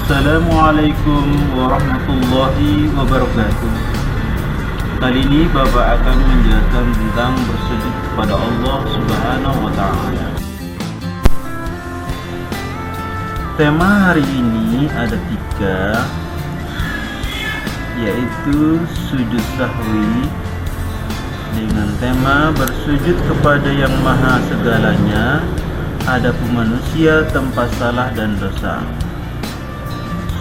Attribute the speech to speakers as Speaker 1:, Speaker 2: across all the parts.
Speaker 1: Assalamualaikum warahmatullahi wabarakatuh. Kali ini Bapak akan menjelaskan tentang bersujud kepada Allah Subhanahu wa Ta'ala. Tema hari ini ada 3, yaitu sujud sahwi dengan tema bersujud kepada yang maha segalanya, adapun manusia tanpa salah dan dosa.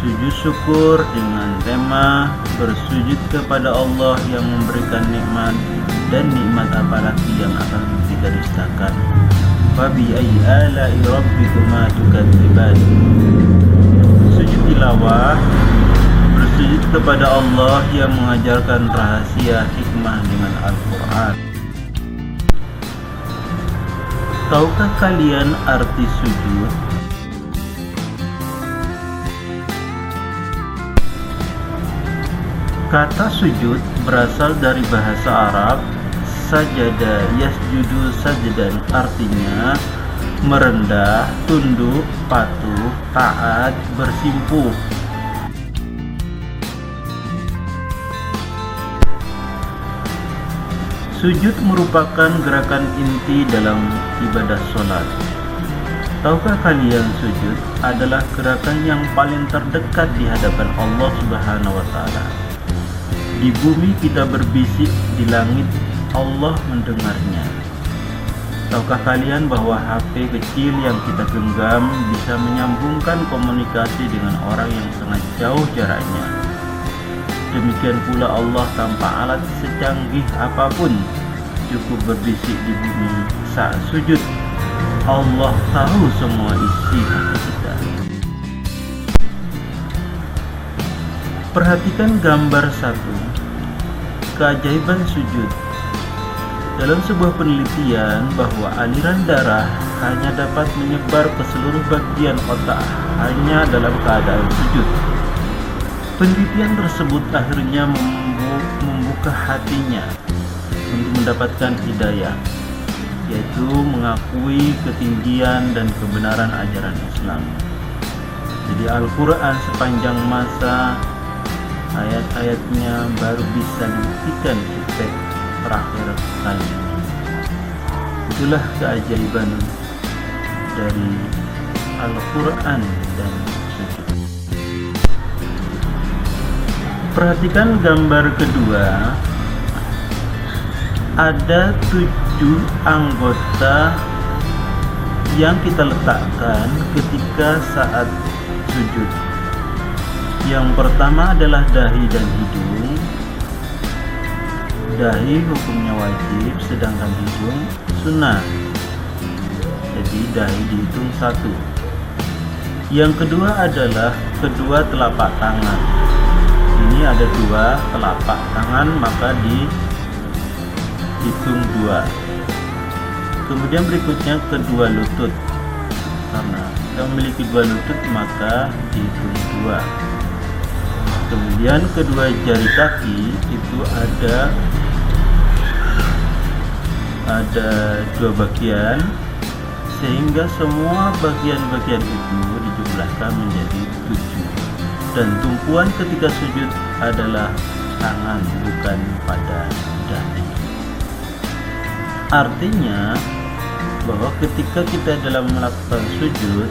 Speaker 1: Sujud syukur dengan tema bersujud kepada Allah yang memberikan nikmat, dan nikmat apalagi yang akan kita dustakan. Fabi ayyi ala'i rabbikuma tukadziban. Sujud tilawah, bersujud kepada Allah yang mengajarkan rahasia hikmah dengan Al-Quran. Tahukah kalian arti sujud? Kata sujud berasal dari bahasa Arab sajada yasjudu sajdan, artinya merendah, tunduk, patuh, taat, bersimpuh. Sujud merupakan gerakan inti dalam ibadah sholat. Tahukah kalian sujud adalah gerakan yang paling terdekat di hadapan Allah Subhanahu wa Ta'ala. Di bumi kita berbisik, di langit Allah mendengarnya. Tahukah kalian bahwa HP kecil yang kita genggam bisa menyambungkan komunikasi dengan orang yang sangat jauh jaraknya? Demikian pula Allah tanpa alat secanggih apapun, cukup berbisik di bumi. Saat sujud, Allah tahu semua isi hati kita. Perhatikan gambar 1. Keajaiban sujud. Dalam sebuah penelitian bahwa aliran darah hanya dapat menyebar ke seluruh bagian otak hanya dalam keadaan sujud. Penelitian tersebut akhirnya membuka hatinya untuk mendapatkan hidayah, yaitu mengakui ketinggian dan kebenaran ajaran Islam. Jadi Al-Quran sepanjang masa ayat-ayatnya baru bisa dibuktikan efek terakhir kali ini. Itulah keajaiban dari Al-Quran dan sujud. Perhatikan gambar kedua. Ada 7 anggota yang kita letakkan ketika saat sujud. Yang pertama adalah dahi dan hidung. Dahi hukumnya wajib, sedangkan hidung sunnah. Jadi dahi dihitung 1. Yang kedua adalah kedua telapak tangan. Ini ada 2 telapak tangan, maka dihitung 2. Kemudian berikutnya kedua lutut. Karena kita memiliki 2 lutut, maka dihitung 2. Kemudian kedua jari kaki itu ada 2 bagian, sehingga semua bagian-bagian itu dijumlahkan menjadi 7. Dan tumpuan ketika sujud adalah tangan, bukan pada dahi. Artinya bahwa ketika kita dalam melakukan sujud,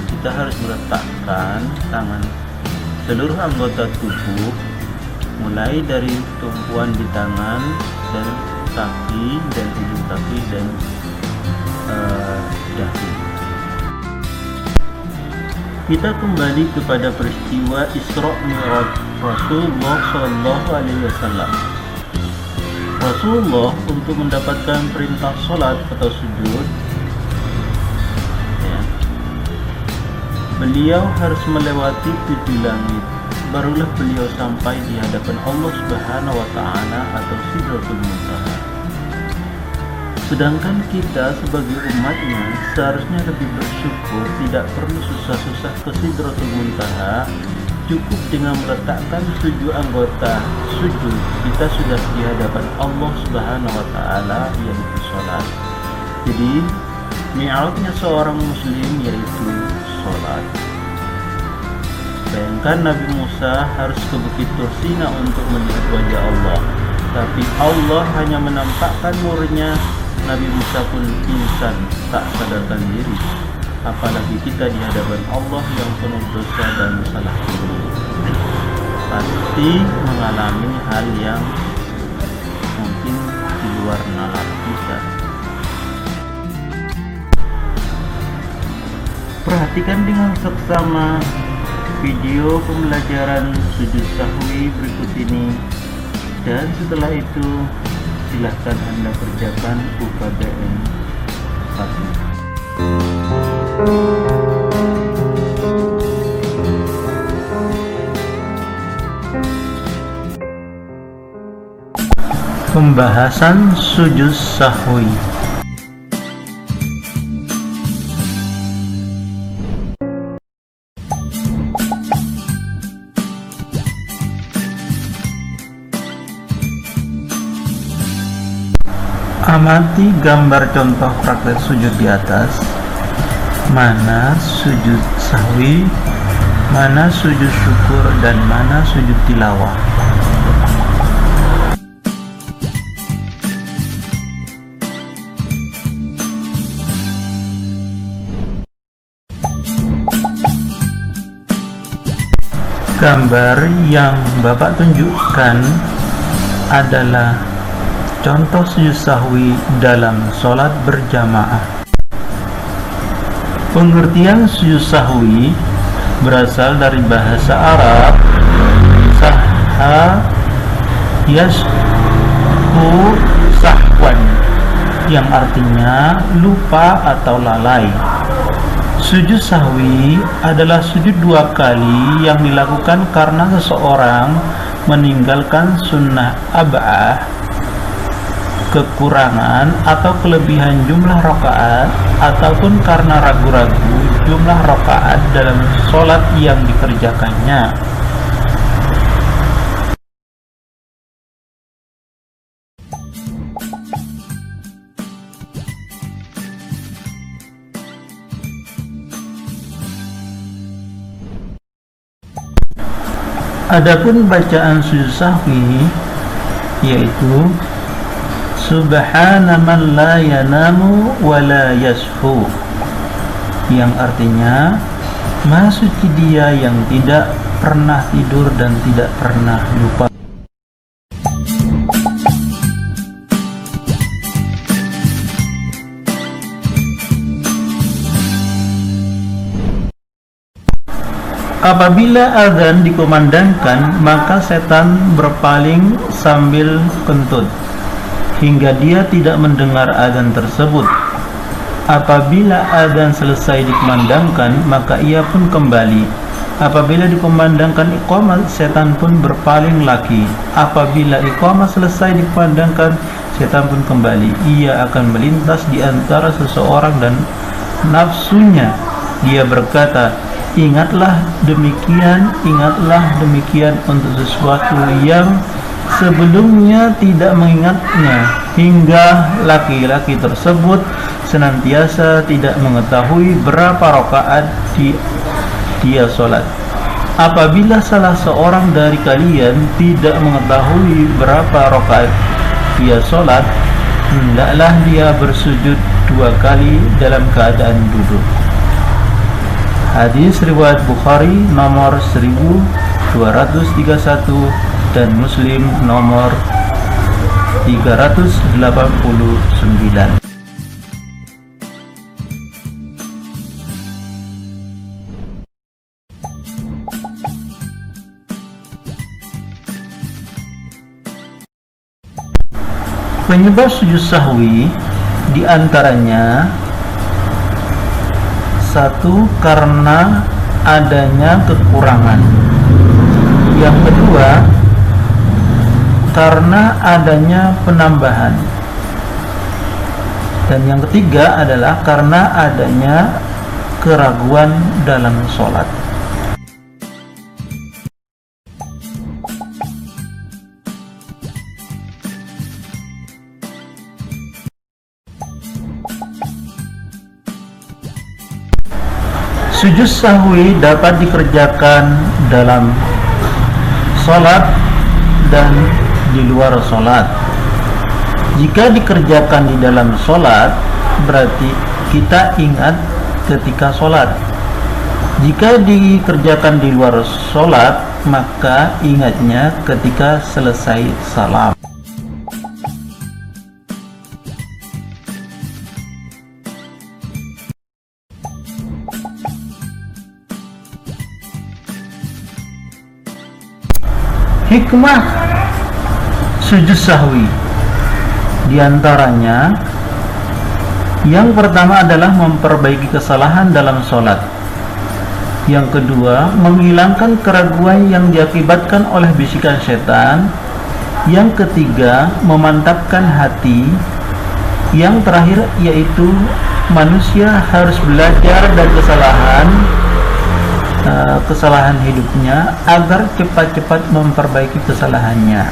Speaker 1: kita harus meletakkan tangan, seluruh anggota tubuh, mulai dari tumpuan di tangan dan kaki dan ujung kaki dan dahi. Kita kembali kepada peristiwa Isra Mi'raj Rasulullah SAW. Rasulullah untuk mendapatkan perintah sholat atau sujud, beliau harus melewati 7 langit, barulah beliau sampai di hadapan Allah Subhanahu wa Ta'ala atau Sidratul Muntaha. Sedangkan kita sebagai umatnya seharusnya lebih bersyukur, tidak perlu susah-susah ke Sidratul Muntaha. Cukup dengan meletakkan 7 anggota sujud, kita sudah di hadapan Allah Subhanahu wa Ta'ala, yaitu sholat. Jadi mi'rajnya seorang muslim yaitu sholat. Bayangkan Nabi Musa harus ke Bukit Tursina untuk melihat wajah Allah, tapi Allah hanya menampakkan nurnya. Nabi Musa pun pingsan, tak sadarkan diri. Apalagi kita di hadapan Allah yang penuh dosa dan salah pilih, pasti mengalami hal yang mungkin di luar nalar kita. Perhatikan dengan seksama video pembelajaran sujud sahwi berikut ini, dan setelah itu silahkan Anda kerjakan UKBM 1. Pembahasan sujud sahwi. Amati gambar contoh praktek sujud di atas. Mana sujud sahwi, mana sujud syukur, dan mana sujud tilawah. Gambar yang Bapak tunjukkan adalah contoh sujud sahwi dalam sholat berjamaah. Pengertian sujud sahwi berasal dari bahasa Arab sahha yashu sahwan, yang artinya lupa atau lalai. Sujud sahwi adalah sujud 2 kali yang dilakukan karena seseorang meninggalkan sunnah ab'ah, kekurangan atau kelebihan jumlah rakaat, ataupun karena ragu-ragu jumlah rakaat dalam sholat yang dikerjakannya. Adapun bacaan sujud sahwi yaitu Subhana man la yanamu wa la yashu, yang artinya Maha suci Dia yang tidak pernah tidur dan tidak pernah lupa. Apabila azan dikumandangkan, maka setan berpaling sambil kentut hingga dia tidak mendengar azan tersebut. Apabila azan selesai dikumandangkan, maka ia pun kembali. Apabila dikumandangkan iqamah, setan pun berpaling lagi. Apabila iqamah selesai dikumandangkan, setan pun kembali. Ia akan melintas di antara seseorang dan nafsunya. Dia berkata, ingatlah demikian untuk sesuatu yang sebelumnya tidak mengingatnya, hingga laki-laki tersebut senantiasa tidak mengetahui berapa rakaat dia sholat. Apabila salah seorang dari kalian tidak mengetahui berapa rakaat dia sholat, hendaklah dia bersujud 2 kali dalam keadaan duduk. Hadis riwayat Bukhari nomor 1231 dan Muslim nomor 389. Penyebab sujud sahwi diantaranya: 1. Karena adanya kekurangan. Yang kedua, karena adanya penambahan. Dan yang ketiga adalah karena adanya keraguan dalam sholat. Sujud sahwi dapat dikerjakan dalam sholat dan di luar sholat. Jika dikerjakan di dalam sholat, berarti kita ingat ketika sholat. Jika dikerjakan di luar sholat, maka ingatnya ketika selesai salam. Hikmah sujud sahwi diantaranya, yang pertama adalah memperbaiki kesalahan dalam sholat. Yang kedua, menghilangkan keraguan yang diakibatkan oleh bisikan setan. Yang ketiga, memantapkan hati. Yang terakhir yaitu manusia harus belajar dari kesalahan hidupnya agar cepat-cepat memperbaiki kesalahannya.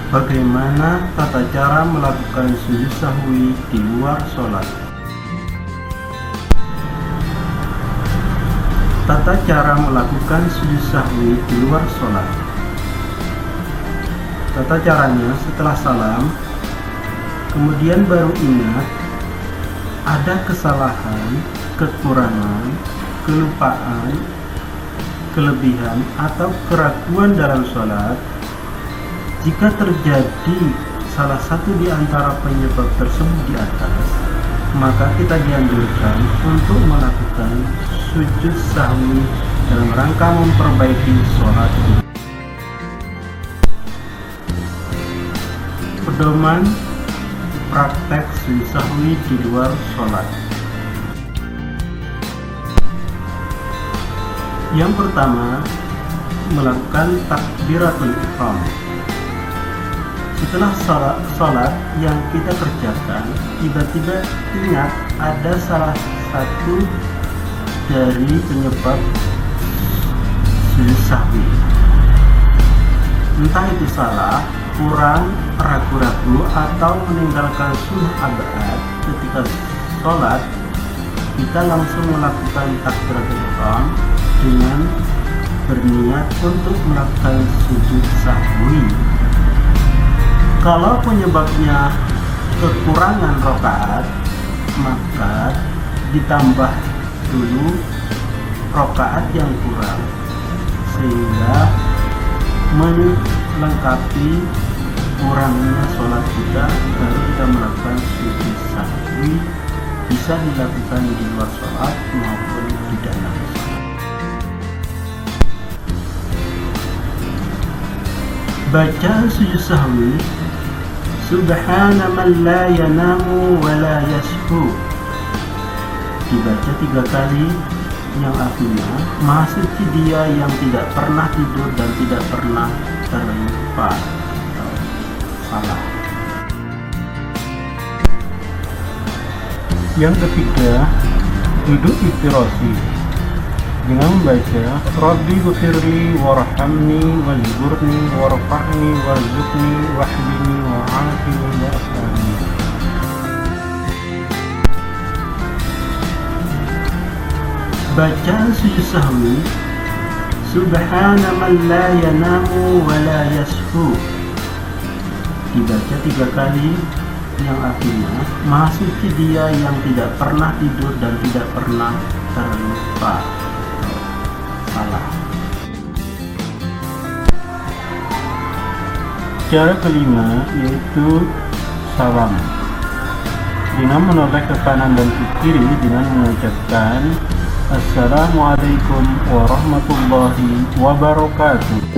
Speaker 1: Bagaimana tata cara melakukan sujud sahwi di luar sholat? Tata cara melakukan sujud sahwi di luar sholat. Tata caranya, setelah salam, kemudian baru ingat ada kesalahan, kekurangan, kelupaan, kelebihan, atau keraguan dalam sholat. Jika terjadi salah satu di antara penyebab tersebut di atas, maka kita dianjurkan untuk melakukan sujud sahwi dalam rangka memperbaiki sholat. Pedoman praktek sujud sahwi di luar sholat. Yang pertama, melakukan takbiratul ihram. Setelah sholat yang kita kerjakan, tiba-tiba ingat ada salah satu dari penyebab sujud sahwi. Entah itu salah, kurang, ragu-ragu, atau meninggalkan sunnah abad ketika sholat, kita langsung melakukan takbiratul ihram dengan berniat untuk melakukan sujud sahwi. Kalau penyebabnya kekurangan rakaat, maka ditambah dulu rakaat yang kurang sehingga melengkapi kurangnya sholat kita, baru kita melakukan sujud sahwi. Bisa dilakukan di luar sholat maupun di dalam sholat. Bacaan sujud sahwi, Subhana man la yanamu wa la yashu, dibaca 3 kali, yang artinya Maha suci Dia yang tidak pernah tidur dan tidak pernah terlupa atau salah. Yang ketiga, duduk iftirasi dengan membaca Rabbi ghfirli warhamni wajburni warfa'ni warzuqni wahdini wa'afini wa'afani. Bacaan sujud sahwi, Subhana man la yanamu wa la yashu, dibaca 3 kali, yang artinya Maha suci Dia yang tidak pernah tidur dan tidak pernah terlupa atau salah. Cara kelima yaitu salam, dengan menoleh ke kanan dan ke kiri dengan mengucapkan Assalamualaikum warahmatullahi wabarakatuh.